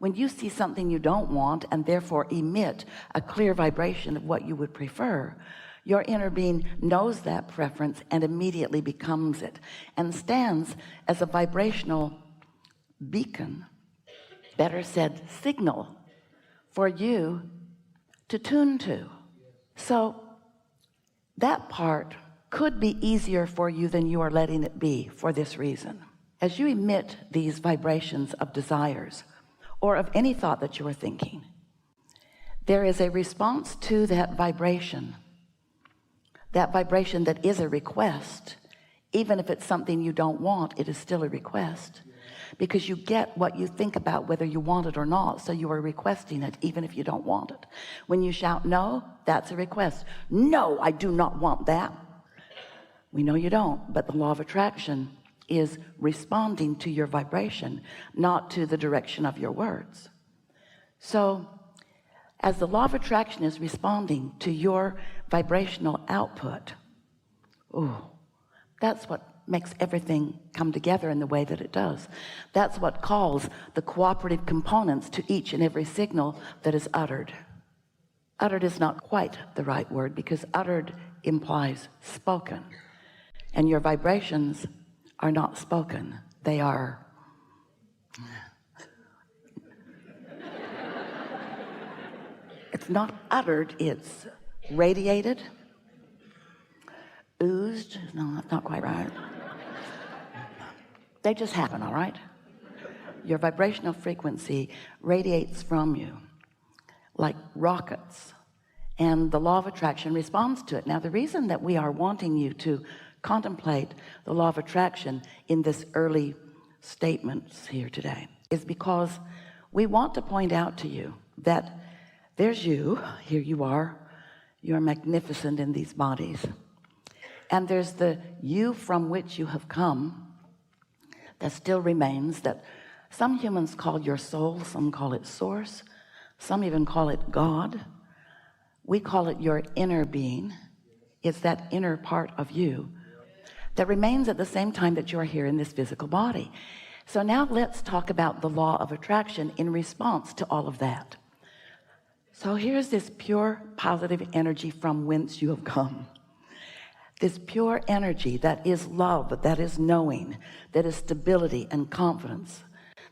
when you see something you don't want and therefore emit a clear vibration of what you would prefer, your inner being knows that preference and immediately becomes it and stands as a vibrational beacon, better said signal, for you to tune to. So that part could be easier for you than you are letting it be, for this reason. As you emit these vibrations of desires or of any thought that you are thinking, there is a response to that vibration that is a request. Even if it's something you don't want, it is still a request, because you get what you think about whether you want it or not. So you are requesting it even if you don't want it. When you shout no, that's a request. No, I do not want that. We know you don't, but the law of attraction is responding to your vibration, not to the direction of your words. So as the law of attraction is responding to your vibrational output, that's what makes everything come together in the way that it does. That's what calls the cooperative components to each and every signal that is uttered. Uttered is not quite the right word, because uttered implies spoken, and your vibrations are not spoken. They are it's not uttered, it's radiated, oozed. No, that's not quite right. They just happen, all right? Your vibrational frequency radiates from you like rockets, and the law of attraction responds to it. Now, the reason that we are wanting you to contemplate the law of attraction in this early statements here today is because we want to point out to you that there's you, here you are, you're magnificent in these bodies, and there's the you from which you have come that still remains, that some humans call your soul, some call it source, some even call it God. We call it your inner being. It's that inner part of you that remains at the same time that you're here in this physical body. So now let's talk about the law of attraction in response to all of that. So here's this pure positive energy from whence you have come. This pure energy that is love, that is knowing, that is stability and confidence,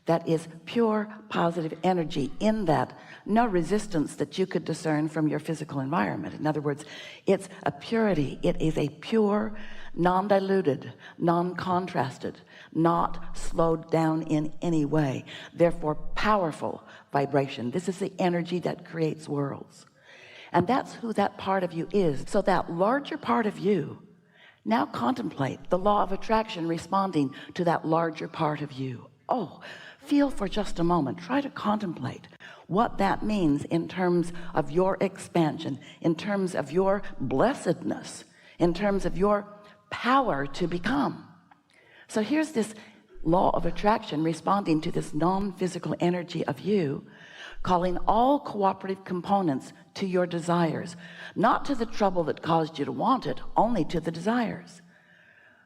that is pure positive energy, in that no resistance that you could discern from your physical environment. In other words, it's a purity. It is a pure, non-diluted, non-contrasted, not slowed down in any way, therefore powerful vibration. This is the energy that creates worlds. And that's who that part of you is. So that larger part of you, now contemplate the law of attraction responding to that larger part of you. Feel for just a moment, try to contemplate what that means in terms of your expansion, in terms of your blessedness, in terms of your power to become. So here's this law of attraction responding to this non-physical energy of you, calling all cooperative components to your desires, not to the trouble that caused you to want it, only to the desires.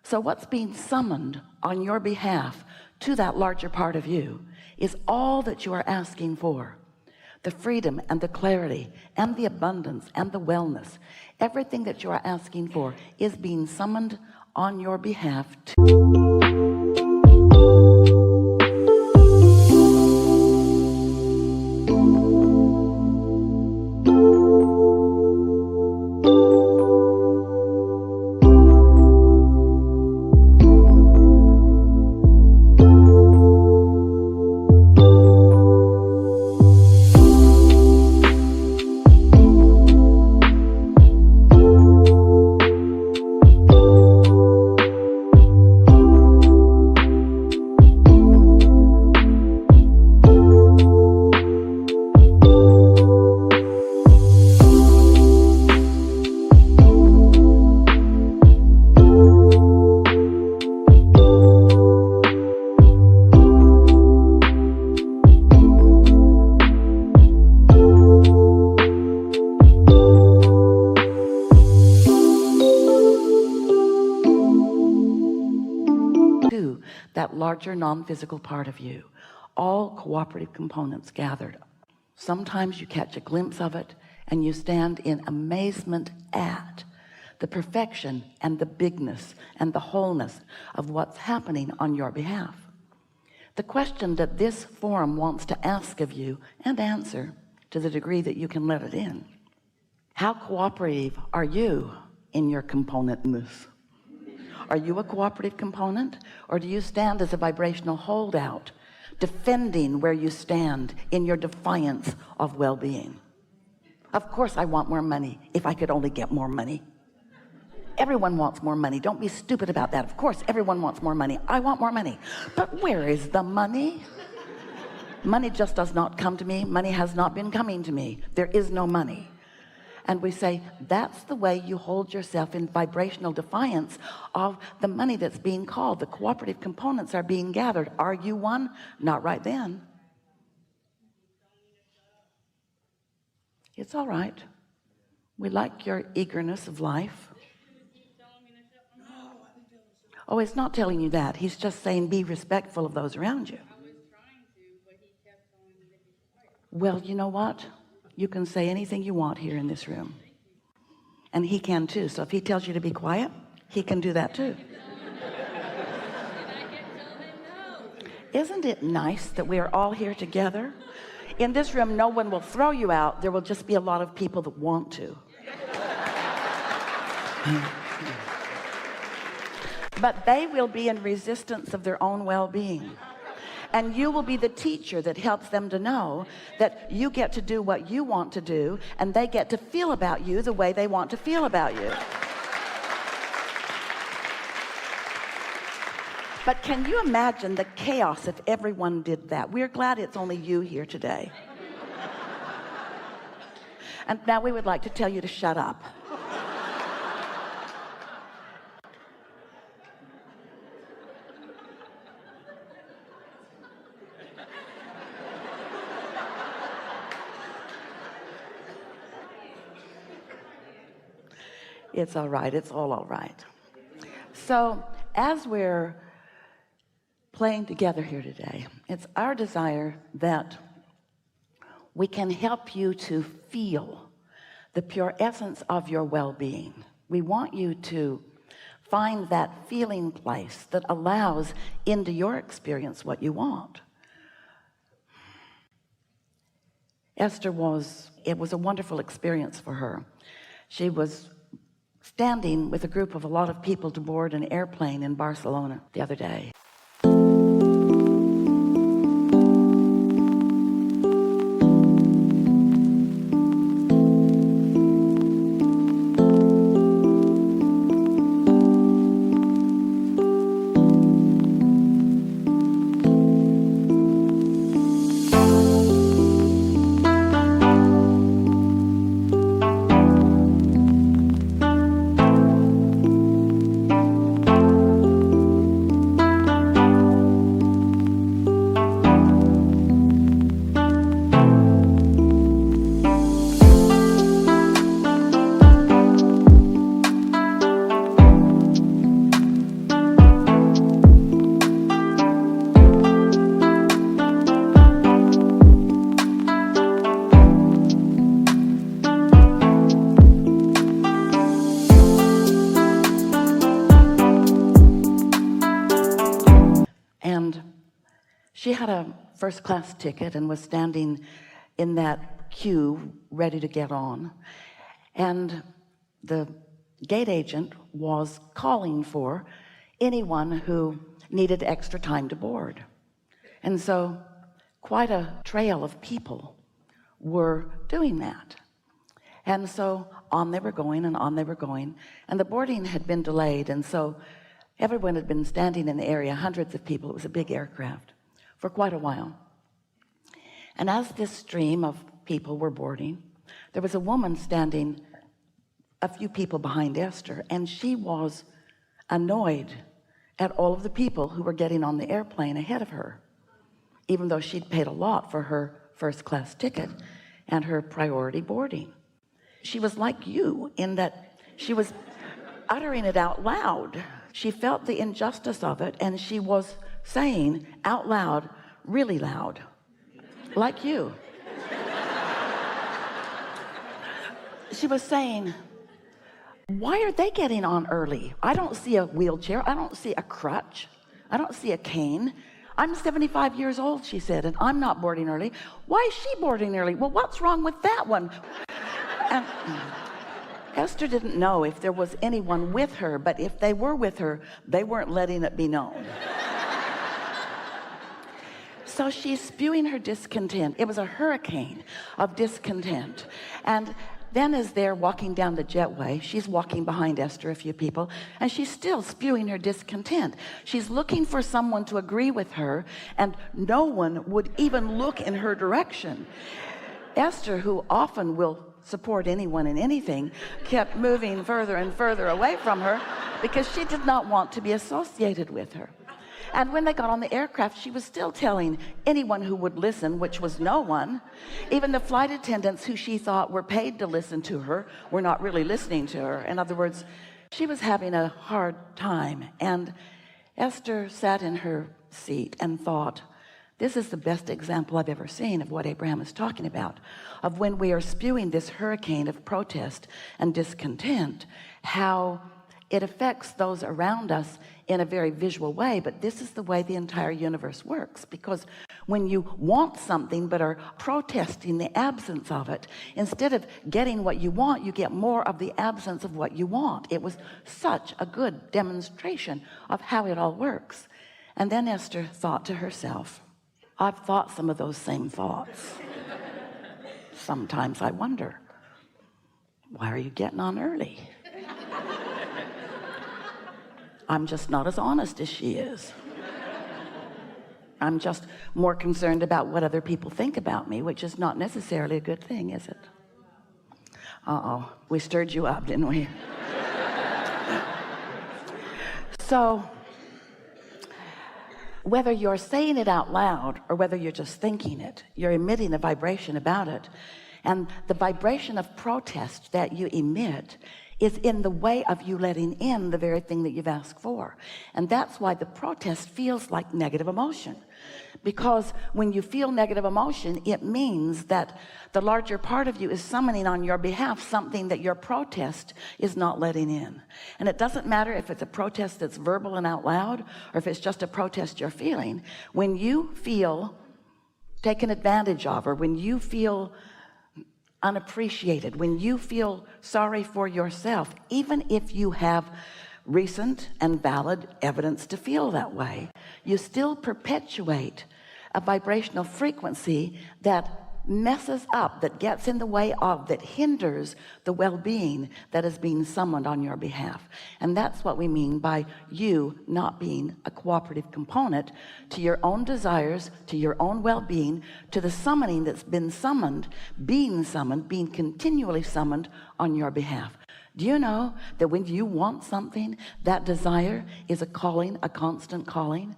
So what's being summoned on your behalf to that larger part of you is all that you are asking for: the freedom and the clarity and the abundance and the wellness. Everything that you are asking for is being summoned on your behalf to that larger non-physical part of you. all cooperative components gathered. Sometimes you catch a glimpse of it and you stand in amazement at the perfection and the bigness and the wholeness of what's happening on your behalf. The question that this forum wants to ask of you and answer to the degree that you can let it in: how cooperative are you in your componentness? Are you a cooperative component, or do you stand as a vibrational holdout, defending where you stand in your defiance of well-being? Of course I want more money. If I could only get more money. Everyone wants more money. Don't be stupid about that. Of course everyone wants more money. I want more money. But where is the money? Money just does not come to me. Money has not been coming to me. There is no money. And we say, that's the way you hold yourself in vibrational defiance of the money that's being called. The cooperative components are being gathered. Are you one? Not right then. It's all right. We like your eagerness of life. Oh, it's not telling you that. He's just saying be respectful of those around you. Well, you know what? You can say anything you want here in this room. And he can too. So if he tells you to be quiet, he can do that too. Isn't it nice that we are all here together? In this room, no one will throw you out. There will just be a lot of people that want to. But they will be in resistance of their own well-being. And you will be the teacher that helps them to know that you get to do what you want to do, and they get to feel about you the way they want to feel about you. But can you imagine the chaos if everyone did that? We're glad it's only you here today. And now we would like to tell you to shut up. It's all right. It's all right. So as we're playing together here today, it's our desire that we can help you to feel the pure essence of your well-being. We want you to find that feeling place that allows into your experience what you want. Esther it was a wonderful experience for her. She was standing with a group of a lot of people to board an airplane in Barcelona the other day. She had a first-class ticket and was standing in that queue ready to get on, and the gate agent was calling for anyone who needed extra time to board. And so quite a trail of people were doing that. And so on they were going and on they were going, and the boarding had been delayed, and so everyone had been standing in the area, hundreds of people. It was a big aircraft, for quite a while. And as this stream of people were boarding, there was a woman standing a few people behind Esther, and she was annoyed at all of the people who were getting on the airplane ahead of her, even though she'd paid a lot for her first-class ticket and her priority boarding. She was like you in that she was uttering it out loud. She felt the injustice of it, and she was saying out loud, really loud, like you. She was saying, why are they getting on early? I don't see a wheelchair. I don't see a crutch. I don't see a cane. I'm 75 years old, she said, and I'm not boarding early. Why is she boarding early? Well, what's wrong with that one? And Esther didn't know if there was anyone with her, but if they were with her, they weren't letting it be known. So she's spewing her discontent. It was a hurricane of discontent. And then as they're walking down the jetway, she's walking behind Esther, a few people, and she's still spewing her discontent. She's looking for someone to agree with her, and no one would even look in her direction. Esther, who often will support anyone in anything, kept moving further and further away from her because she did not want to be associated with her. And when they got on the aircraft, she was still telling anyone who would listen, which was no one. Even the flight attendants who she thought were paid to listen to her were not really listening to her. In other words, she was having a hard time. And Esther sat in her seat and thought, this is the best example I've ever seen of what Abraham is talking about, of when we are spewing this hurricane of protest and discontent, how it affects those around us in a very visual way. But this is the way the entire universe works, because when you want something but are protesting the absence of it, instead of getting what you want, you get more of the absence of what you want. It was such a good demonstration of how it all works. And then Esther thought to herself, I've thought some of those same thoughts. Sometimes I wonder, why are you getting on early? I'm just not as honest as she is. I'm just more concerned about what other people think about me, which is not necessarily a good thing, is it? Uh-oh, we stirred you up, didn't we? So, whether you're saying it out loud or whether you're just thinking it, you're emitting a vibration about it. And the vibration of protest that you emit is in the way of you letting in the very thing that you've asked for. And that's why the protest feels like negative emotion. Because when you feel negative emotion, it means that the larger part of you is summoning on your behalf something that your protest is not letting in. And it doesn't matter if it's a protest that's verbal and out loud, or if it's just a protest you're feeling. When you feel taken advantage of, or when you feel unappreciated, when you feel sorry for yourself, even if you have recent and valid evidence to feel that way, you still perpetuate a vibrational frequency that messes up, that gets in the way of, that hinders the well-being that is being summoned on your behalf. And that's what we mean by you not being a cooperative component to your own desires, to your own well-being, to the summoning that's been summoned, being continually summoned on your behalf. Do you know that when you want something, that desire is a calling, a constant calling?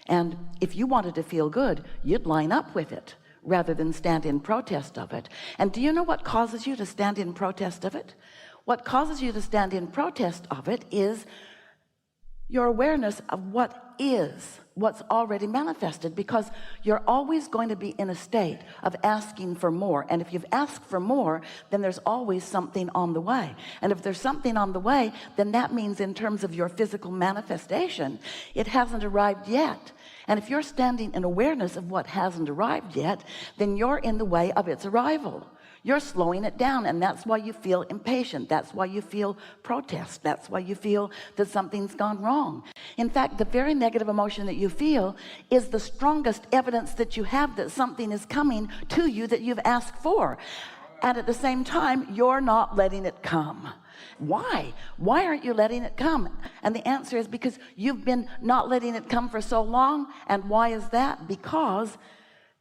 And if you wanted to feel good, you'd line up with it rather than stand in protest of it. And do you know what causes you to stand in protest of it? What causes you to stand in protest of it is your awareness of what is, what's already manifested, because you're always going to be in a state of asking for more. And if you've asked for more, then there's always something on the way. And if there's something on the way, then that means in terms of your physical manifestation, it hasn't arrived yet. And if you're standing in awareness of what hasn't arrived yet, then you're in the way of its arrival. You're slowing it down, and that's why you feel impatient. That's why you feel protest. That's why you feel that something's gone wrong. In fact, the very negative emotion that you feel is the strongest evidence that you have that something is coming to you that you've asked for. And at the same time, you're not letting it come. Why? Why aren't you letting it come? And the answer is because you've been not letting it come for so long. And why is that? Because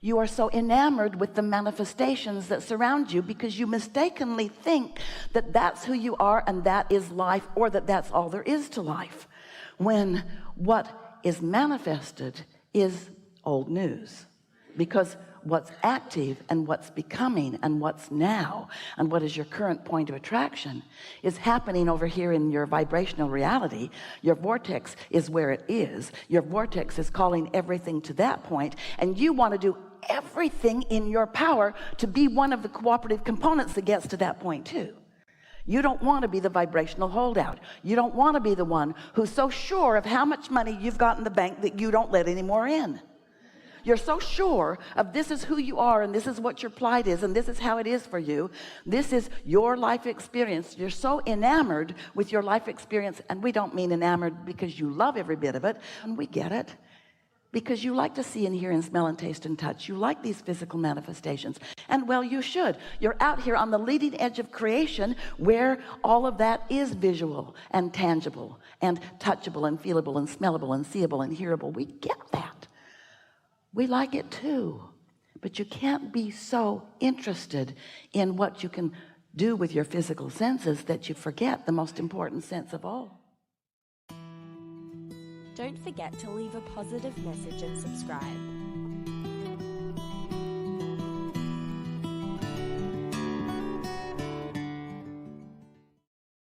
you are so enamored with the manifestations that surround you, because you mistakenly think that that's who you are and that is life, or that that's all there is to life, when what is manifested is old news. Because what's active and what's becoming and what's now and what is your current point of attraction is happening over here in your vibrational reality. Your vortex is where it is. Your vortex is calling everything to that point, and you want to do everything in your power to be one of the cooperative components that gets to that point too. You don't want to be the vibrational holdout. You don't want to be the one who's so sure of how much money you've got in the bank that you don't let any more in. You're so sure of this is who you are, and this is what your plight is, and this is how it is for you. This is your life experience. You're so enamored with your life experience, and we don't mean enamored because you love every bit of it, and we get it. Because you like to see and hear and smell and taste and touch. You like these physical manifestations. And well, you should. You're out here on the leading edge of creation where all of that is visual and tangible and touchable and feelable and smellable and seeable and hearable. We get that. We like it too. But you can't be so interested in what you can do with your physical senses that you forget the most important sense of all. Don't forget to leave a positive message and subscribe.